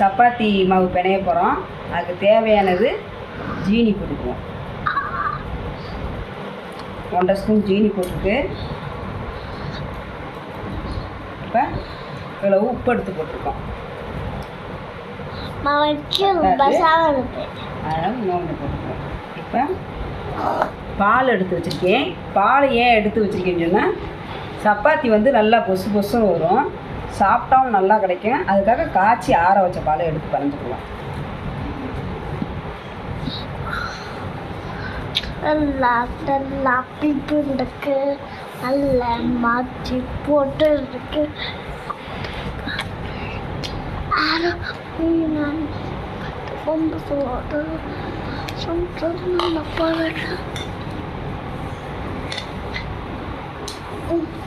சப்பாத்தி மாவு பிணைய போகிறோம். அதுக்கு தேவையானது ஜீனி போட்டுக்குவோம். 1.5 ஸ்பூன் ஜீனி போட்டுருக்கு. இப்போ இவ்வளவு உப்பு எடுத்து போட்டிருக்கோம். அதனால் இன்னொன்று போட்டுக்குவோம். இப்போ பால் எடுத்து வச்சுருக்கேன். பால் ஏன் எடுத்து வச்சுருக்கேன்னு சொன்னால் சப்பாத்தி வந்து நல்லா பொசு பொசுன்னு வரும், சாப்பிட்டாவும் நல்லா கிடைக்கும். அதுக்காக காய்ச்சி ஆற வச்ச பாலை எடுத்து பறந்துக்குவோம். நல்லா பிப்புக்கு நல்லா மாற்றி போட்டு இருக்கு. ரொம்ப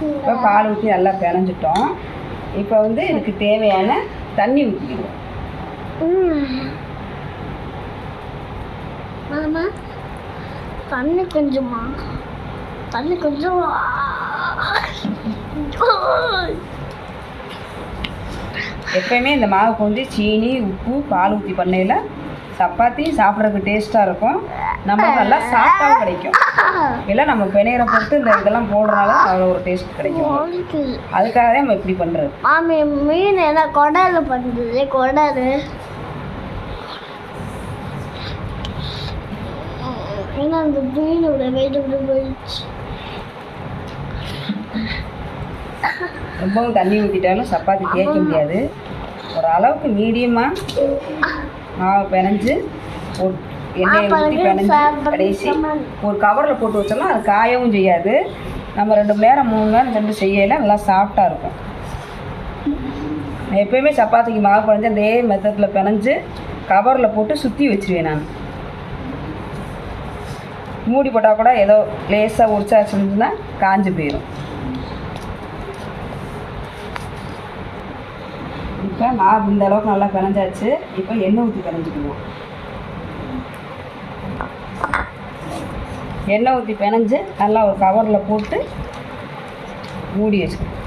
இப்போ பால் ஊற்றி நல்லா பிணைஞ்சிட்டோம். இப்போ வந்து இதுக்கு தேவையான தண்ணி ஊற்றிடுவோம். மாமா தண்ணி கொஞ்சமா, தண்ணி கொஞ்சம். எப்பயுமே இந்த மாவுக்கு வந்து சீனி, உப்பு, பால் ஊற்றி பண்ணையில் சப்பாத்தி சாப்பிட்றதுக்கு டேஸ்ட்டாக இருக்கும். நம்ம நல்லா சாப்பிட்டாவும் கிடைக்கும். இல்லை நம்ம பிணையிற பொறுத்து இந்த இதெல்லாம் போடுறதுனால அவ்வளோ ஒரு டேஸ்ட் கிடைக்கும். அதுக்காக தான் நம்ம இப்படி பண்ணுறது. மாமி மீன் என்ன குடல் பண்ணுறது? குடல் ஏன்னா அந்த மீனோட வெயிட் போயிடுச்சு. ரொம்பவும் தண்ணி ஊற்றிட்டாலும் சப்பாத்தி தேய்க்க முடியாது. ஒரு அளவுக்கு மீடியமாக மாவை பிணைஞ்சு எண்ணெயை ஊற்றி பிணைஞ்சு கடைசி ஒரு கவரில் போட்டு வச்சோம்னா அது காயவும் செய்யாது. நம்ம 2 மணி நேரம் 3 மணி நேரம் சென்று செய்யல நல்லா சாஃப்டாக இருக்கும். எப்போயுமே சப்பாத்திக்கு மாவு பிணைஞ்சு அதே மெத்தடில் பிணைஞ்சு கவரில் போட்டு சுற்றி வச்சுருவேன். நான் மூடி போட்டால் கூட ஏதோ லேசாக உரிச்சா வச்சுருந்துச்சுன்னா காஞ்சி போயிடும். இப்போ மாவு இந்த அளவுக்கு நல்லா பிணைஞ்சாச்சு. இப்போ எண்ணெய் ஊற்றி பிணைஞ்சிக்குவோம். எண்ணெய் ஊற்றி பிணைஞ்சு நல்லா ஒரு கவரில் போட்டு மூடி வச்சுக்கணும்.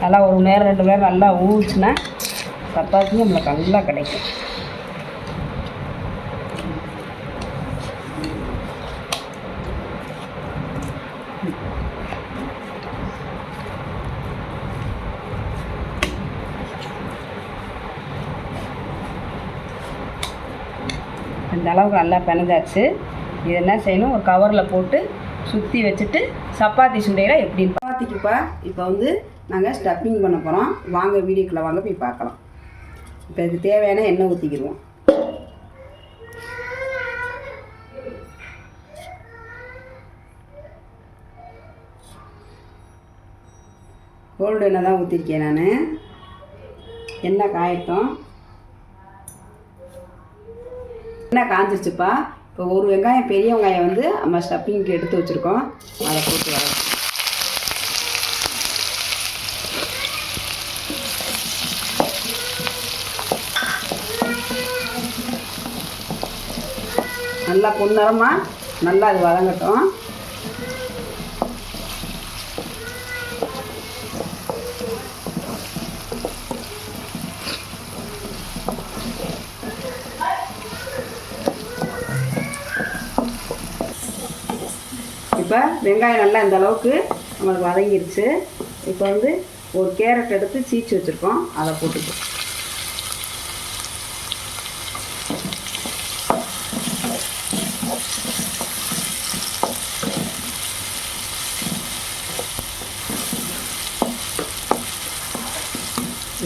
நல்லா 1 மணி நேரம் 2 மணி நேரம் நல்லா ஊறிச்சுன்னா சப்பாத்தி நம்மளுக்கு நல்லா கிடைக்கும். இந்த அளவுக்கு நல்லா பிணைஞ்சாச்சு. இது என்ன செய்யணும், ஒரு கவரில் போட்டு சுற்றி வச்சுட்டு சப்பாத்தி சுண்டையில் எப்படின்னு சப்பாத்திக்குப்பா. இப்போ வந்து நாங்கள் ஸ்டஃப்பிங் பண்ண போகிறோம். வாங்க வீடியோக்குள்ளே வாங்க போய் பார்க்கலாம். இப்போ இதுக்கு தேவையான எண்ணெய் ஊற்றிக்கிடுவோம். கோல்டு எண்ணெய் தான் ஊற்றிருக்கேன் நான். எண்ணெய் காயட்டும். எண்ணெய் காஞ்சிருச்சுப்பா. இப்போ ஒரு வெங்காயம், பெரிய வெங்காயம் வந்து நம்ம ஸ்டஃப்பிங்க்கு எடுத்து வச்சுருக்கோம். அதை போட்டு வர நல்லா பொன்னிறமாக நல்லா அது வதங்கட்டும். இப்போ வெங்காயம் நல்லா இந்த அளவுக்கு நம்மளுக்கு வதங்கிருச்சு. இப்போ வந்து ஒரு கேரட் எடுத்து சீச்சு வச்சுருக்கோம், அதை போட்டுப்போம்.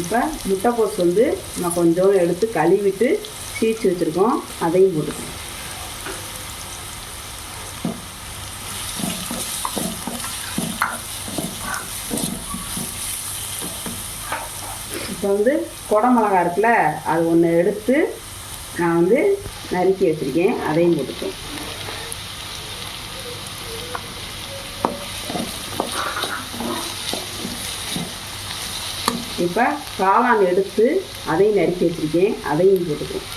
இப்போ முட்டைக்கோஸ் வந்து நம்ம கொஞ்சோண்டு எடுத்து கழுவிட்டு சீச்சு வச்சுருக்கோம், அதையும் போட்டுக்கோம். இப்போ வந்து குடமிளகா இருக்குல்ல, அது ஒன்று எடுத்து நான் வந்து நறுக்கி வச்சுருக்கேன், அதையும் போட்டுக்கோம். இப்போ காளான் எடுத்து அதையும் நறுக்கி வச்சுருக்கேன், அதையும் போட்டுக்கோம்.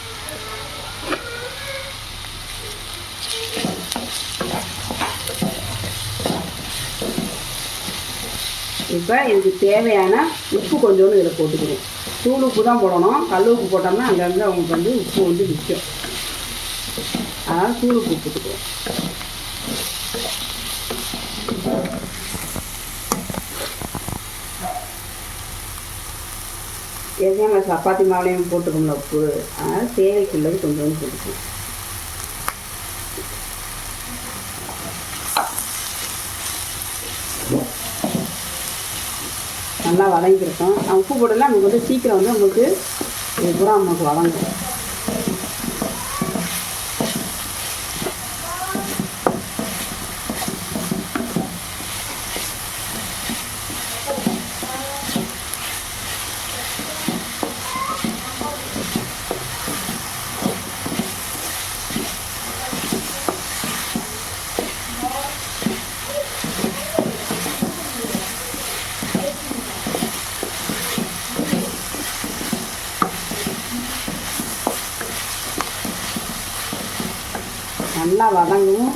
இப்போ இதுக்கு தேவையான உப்பு கொஞ்சோண்டு இதில் போட்டுக்கணும். தூள் உப்பு தான் போடணும். கல் உப்பு போட்டோம்னா அங்கங்கே அவங்களுக்கு வந்து உப்பு வந்து நிற்கும். அதனால் தூள் உப்பு போட்டுக்குவோம். ஏற்கனவே நம்ம சப்பாத்தி மாவுலையும் போட்டுக்கோம்ல உப்பு, அதனால் தேவைக்குள்ளது கொஞ்சோண்டு போட்டுக்குவோம். நல்லா வதங்கிருக்கும். உப்பு போடலாம் நமக்கு வந்து சீக்கிரம் வந்து நமக்கு இது பூரா நமக்கு வதங்கும். நல்லா வதங்கவும்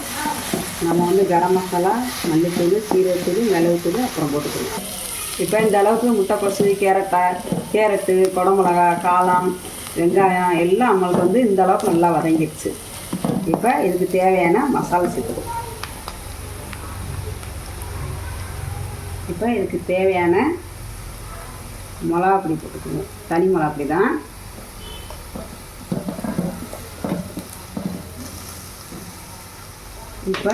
நம்ம வந்து கரம் மசாலா, மல்லித்தூள், சீரகத்தூள், மிளகுத்தூள் அப்புறம் போட்டுக்கணும். இப்போ இந்த அளவுக்கு முட்டைக்கோசு, கேரட்டு, குடமிளகா, காளான், வெங்காயம் எல்லாம் நம்மளுக்கு வந்து இந்த அளவுக்கு நல்லா வதங்கிடுச்சு. இப்போ இதுக்கு தேவையான மசாலா சேர்த்துக்கணும். இப்போ இதுக்கு தேவையான மிளகாப்பொடி போட்டுக்கணும். தனி மிளகாப்பொடி தான். இப்போ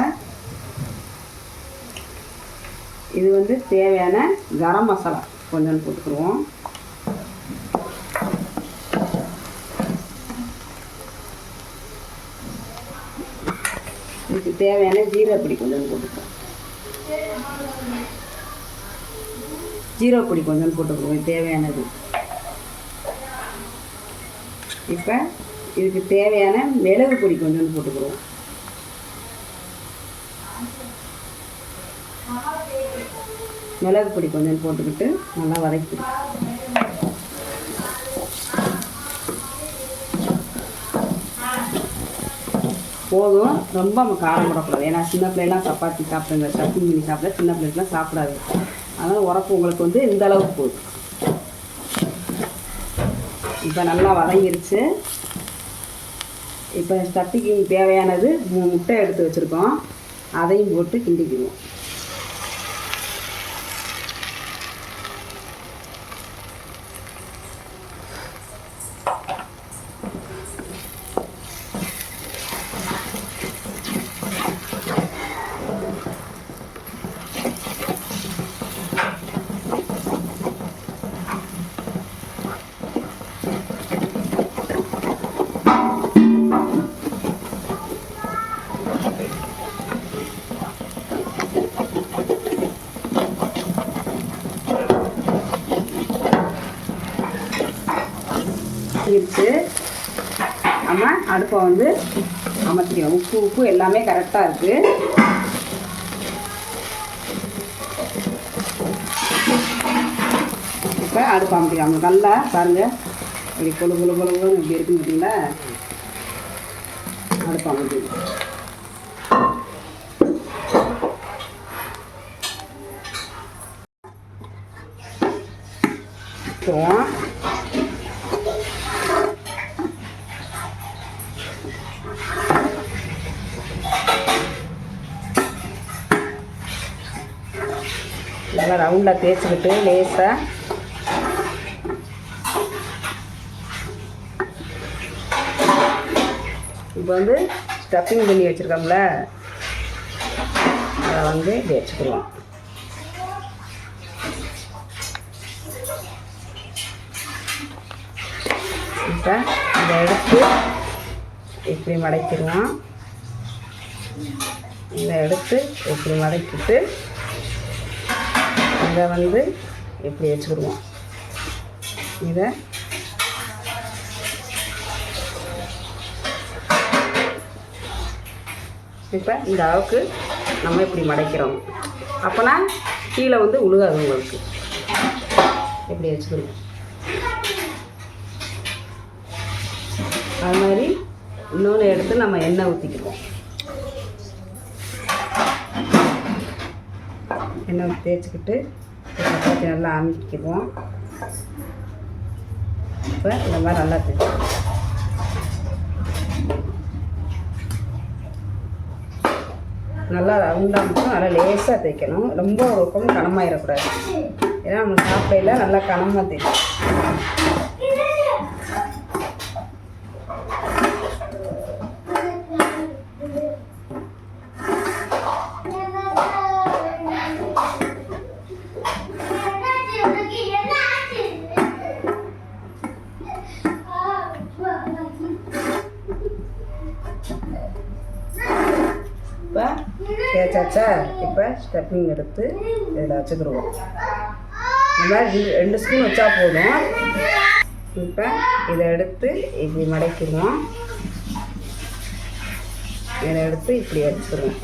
இது வந்து தேவையான கரம் மசாலா கொஞ்சம் போட்டுக்குருவோம். இதுக்கு தேவையான ஜீரகப்பொடி கொஞ்சம் போட்டுக்குவோம். ஜீரகப்பொடி கொஞ்சம் போட்டுக்குவோம் தேவையானது. இப்போ இதுக்கு தேவையான மிளகு பொடி கொஞ்சம் போட்டுக்குருவோம். மிளகு பொடி கொஞ்சம் போட்டுக்கிட்டு நல்லா வதக்கிடும். போதும், ரொம்ப நம்ம காரம் போடக்கூடாது. ஏன்னா சின்ன பிள்ளைலாம் சப்பாத்தி சாப்பிடுங்க, சட்னி பண்ணி சாப்பிட சின்ன பிள்ளைக்கெலாம் சாப்பிடாது. அதனால் உரப்பு உங்களுக்கு வந்து இந்த அளவுக்கு போதும். இப்போ நல்லா வதங்கிருச்சு. இப்போ சட்டிக்கு தேவையானது 3 முட்டை எடுத்து வச்சுருக்கோம். அதையும் போட்டு கிண்டிக்குவோம். இருச்சு. நம்ம அடுப்பை வந்து அமர்த்திக்கணும். உப்பு எல்லாமே கரெக்டாக இருக்குது. இப்போ அடுப்பு அமர்த்திக்கலாம். நல்லா பாருங்கள், இப்படி கொழு இப்படி இருக்குன்னு பார்த்தீங்களா. அடுப்பு அமர்த்திக்கலாம். நல்லா ரவுண்டாக தேய்ச்சிக்கிட்டு லேசாக இப்போ வந்து ஸ்டஃபிங் பண்ணி வச்சுருக்கோம்ல, அதை வந்து இப்படி வச்சுக்கிடுவோம். இப்போ இதை எடுத்து இப்படி மடக்கிடுவோம். இதை எடுத்து இப்படி மடக்கிட்டு இதை வந்து இப்படி வச்சுக்கிடுவோம். இதை இப்போ இந்த அளவுக்கு நம்ம இப்படி மடைக்கிறோம். அப்போனா கீழே வந்து உழுகாது உங்களுக்கு. இப்படி வச்சுக்கிடுவோம். அது மாதிரி இன்னொன்று எடுத்து நம்ம எண்ணெய் ஊற்றிக்கிடுவோம். எண்ணெய் தேய்ச்சிக்கிட்டு எல்லாத்தையும் நல்லா அமுக்கிடுவோம். இப்போ இந்த மாதிரி நல்லா தேய்க்கும். நல்லா ரவுண்டாக மட்டும் நல்லா லேசாக தேய்க்கணும். ரொம்ப ரொம்ப கனமாயிடக்கூடாது. ஏன்னா நம்ம சாப்பிடையில் நல்லா கனமாக தேய்க்கும். இப்போ தேய்ச்சாச்சா? இப்போ ஸ்டெப்பிங் எடுத்து இதில் வச்சுக்கிடுவோம். இந்த மாதிரி 2 ஸ்பூன் வச்சா போதும். இப்போ இதை எடுத்து இப்படி மடக்கிடுவோம். இதை எடுத்து இப்படி வச்சுக்கிடுவோம்.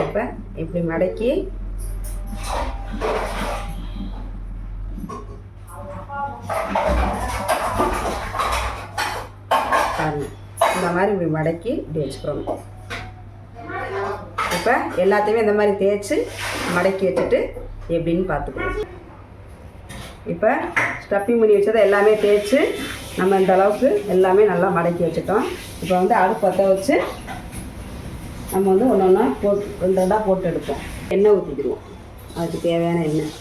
இப்போ இப்படி மடக்கி இந்த மாதிரி இப்படி மடக்கி இப்படி வச்சுக்கிறோம். இப்போ எல்லாத்தையுமே இந்த மாதிரி தேய்ச்சி மடக்கி வச்சுட்டு எப்படின்னு பார்த்துக்கணும். இப்போ ஸ்டஃப்பிங் பண்ணி வச்சதை எல்லாமே தேய்ச்சி நம்ம இந்த அளவுக்கு எல்லாமே நல்லா மடக்கி வச்சுட்டோம். இப்போ வந்து அடுப்பு பற்ற வச்சு நம்ம வந்து ஒன்று ஒன்றா போட்டு 2 போட்டு எடுப்போம். எண்ணெய் ஊற்றிக்கிடுவோம். அதுக்கு தேவையான எண்ணெய்.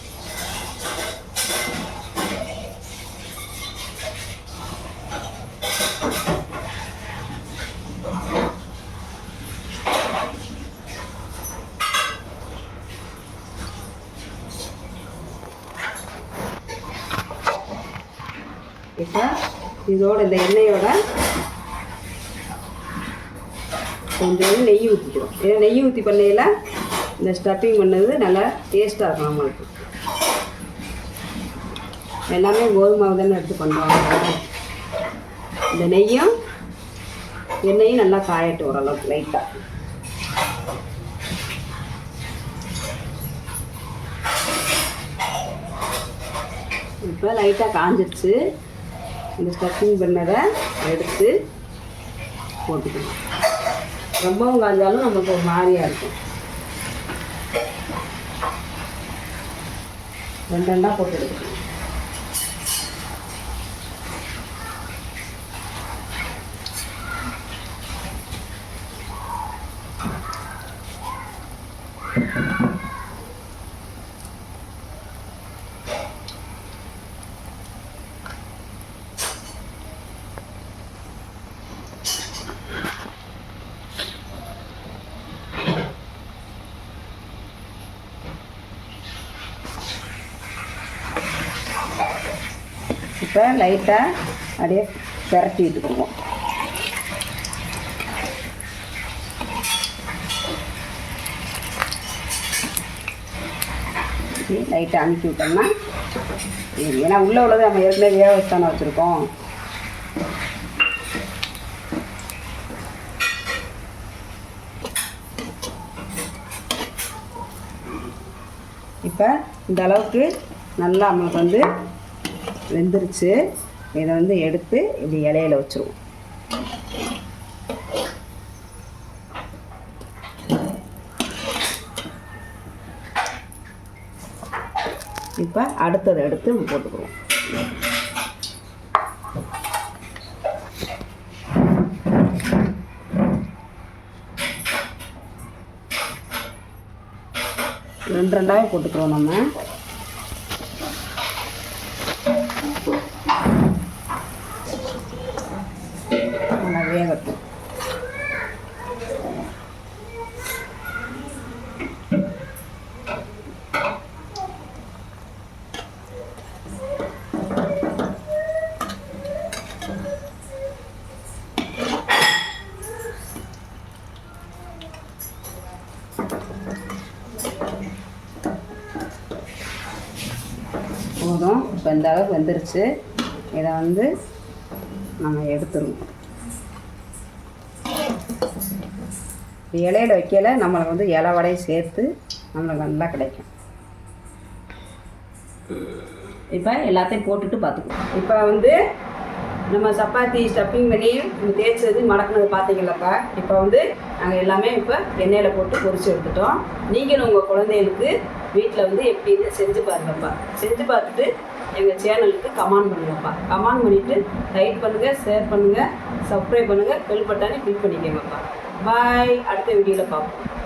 இப்போ இதோட இந்த எண்ணெயோட கொஞ்சம் நெய் ஊற்றிக்கிறோம். ஏன்னா நெய் ஊற்றி பண்ணையில் இந்த ஸ்டஃப்பிங் பண்ணது நல்லா டேஸ்ட்டாக இருக்கும். நம்மளுக்கு எல்லாமே கோதுமை தானே எடுத்து பண்ணுறோம். இந்த நெய்யும் எண்ணெயும் நல்லா காயட்டும் ஓரளவுக்கு லைட்டாக. இப்போ லைட்டாக காஞ்சிடுச்சு. இந்த ஸ்டஃப்பிங் பண்ணதை எடுத்து போட்டுக்கணும். ரொம்பவும் காஞ்சாலும் நமக்கு ஒரு மாதிரியாக இருக்கும். 2 போட்டு எடுக்கணும். இப்போ லைட்டாக அப்படியே பிரட்டி விட்டுக்குவோம். லைட்டாக அமுக்கி விட்டோம்னா ஏன்னா உள்ளே உள்ளது நம்ம ஏற்கனவே வேக வச்சு தானே வச்சுருக்கோம். இப்போ இந்த அளவுக்கு நல்லா நம்மளுக்கு வந்து வெந்துருச்சு. இதை வந்து எடுத்து இப்படி இலையில வச்சுருவோம். இப்போ அடுத்ததை எடுத்து போட்டுக்குவோம். ரெண்டாவே போட்டுக்கிறோம். நம்ம நல்லா வேகட்டும். போதும். இப்போ இந்த அளவுக்கு வெந்துருச்சு. இதை வந்து நம்ம எடுத்துருவோம். இலையில வைக்கல நம்மளுக்கு வந்து இலை வடையும் சேர்த்து நம்மளுக்கு நல்லா கிடைக்கும். இப்போ எல்லாத்தையும் போட்டுட்டு பார்த்துக்குவோம். இப்போ வந்து நம்ம சப்பாத்தி ஸ்டஃப்பிங் பண்ணி தேய்ச்சது மடக்குனது பார்த்தீங்களாப்பா. இப்போ வந்து நாங்கள் எல்லாமே இப்போ எண்ணெயில் போட்டு பொரிச்சு எடுத்துட்டோம். நீங்களும் உங்கள் குழந்தைகளுக்கு வீட்டில் வந்து எப்படின்னு செஞ்சு பாருங்கப்பா. செஞ்சு பார்த்துட்டு எங்கள் சேனலுக்கு கமெண்ட் பண்ணுங்கப்பா. கமெண்ட் பண்ணிவிட்டு லைக் பண்ணுங்கள், ஷேர் பண்ணுங்கள், சப்ஸ்கிரைப் பண்ணுங்கள், பெல் பட்டானே கிளிக் பண்ணிக்கோங்கப்பா. பாய். அடுத்த வீடியோவில் பார்ப்போம்.